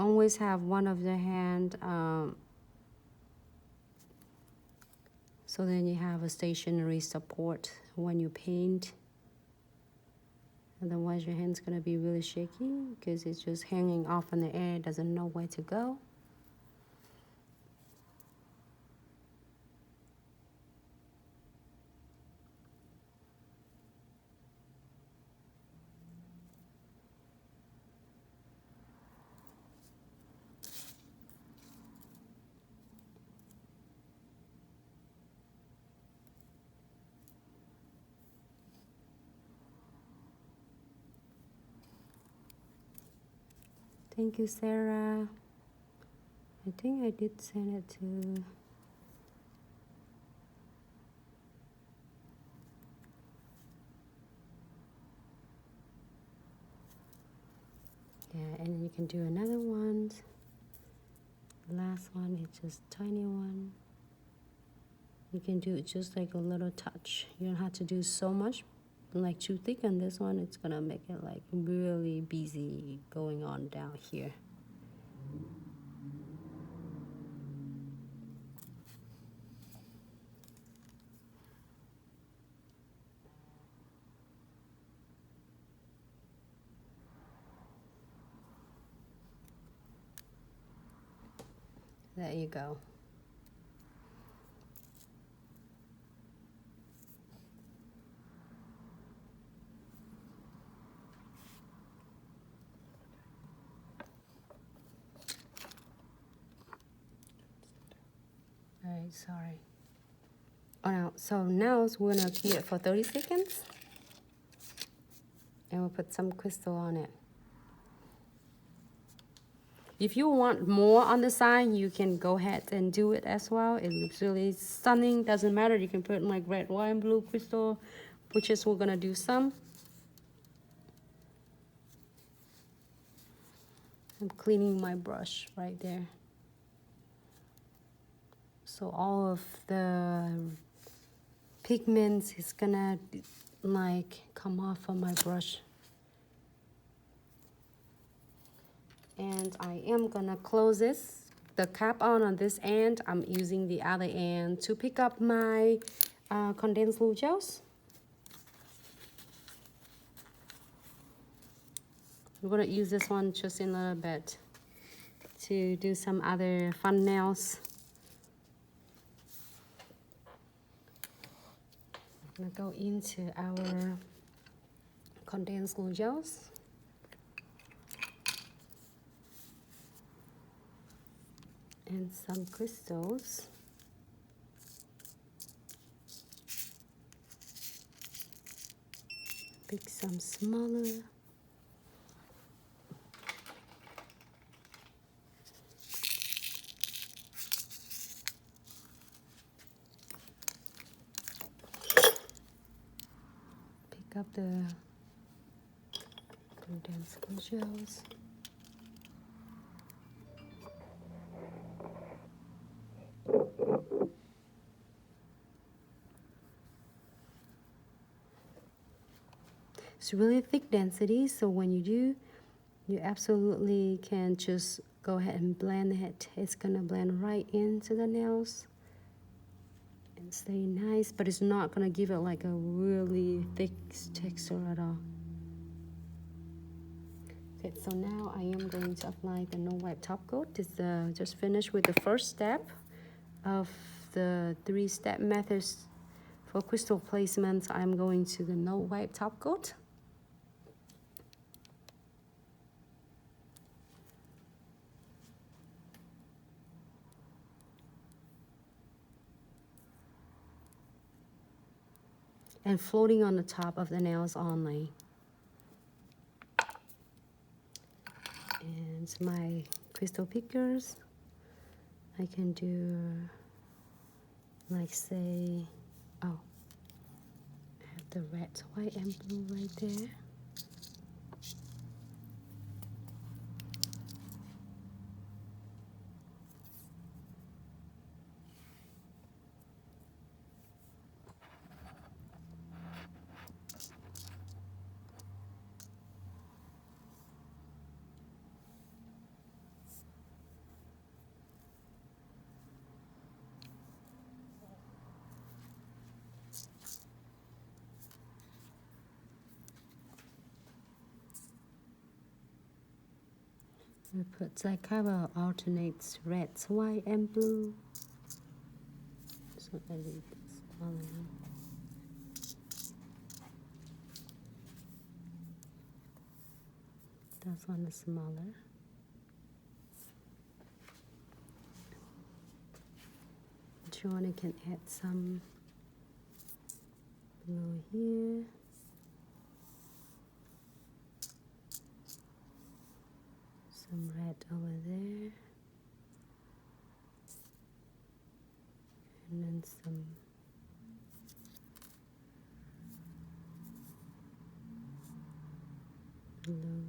always have one of the hand, so then you have a stationary support when you paint. Otherwise your hand's gonna be really shaky because it's just hanging off in the air, doesn't know where to go. Thank you, Sarah. I think I did send it to... Yeah, and then you can do another one. The last one is just tiny one. You can do it just like a little touch. You don't have to do so much, like too thick on this one. It's gonna make it like really busy going on down here. There you go. All right, sorry. Oh, no. So now we're gonna keep it for 30 seconds. And we'll put some crystal on it. If you want more on the side, you can go ahead and do it as well. It looks really stunning. Doesn't matter. You can put like red, white, and blue crystal, which is we're gonna do some. I'm cleaning my brush right there. So all of the pigments is gonna like come off of my brush. And I am gonna close the cap on this end. I'm using the other end to pick up my condensed glue gels. We're gonna use this one just in a little bit to do some other fun nails. I'm gonna go into our condensed glue gels. And some crystals. Pick some smaller. Pick up the condensed glue gels. It's really thick density, so when you do, you absolutely can just go ahead and blend it. It's gonna blend right into the nails and stay nice, but it's not gonna give it like a really thick texture at all. Okay, so now I am going to apply the no wipe top coat. It's just finished with the first step of the 3-step methods for crystal placements. I'm going to the no wipe top coat. And floating on the top of the nails only. And my crystal pickers, I can do like say, oh, I have the red, white, and blue right there. We put like kind of alternates reds, white, and blue. So I leave this smaller one. That one is smaller. If you want, you can add some blue here. Some red over there. And then some blue.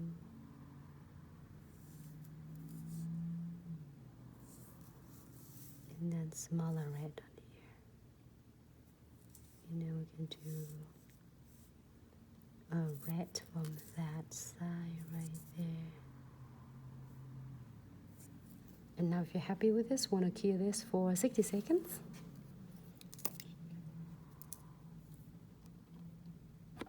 And then smaller red on here. And then we can do a red from that side right there. And now if you're happy with this, want to cure this for 60 seconds.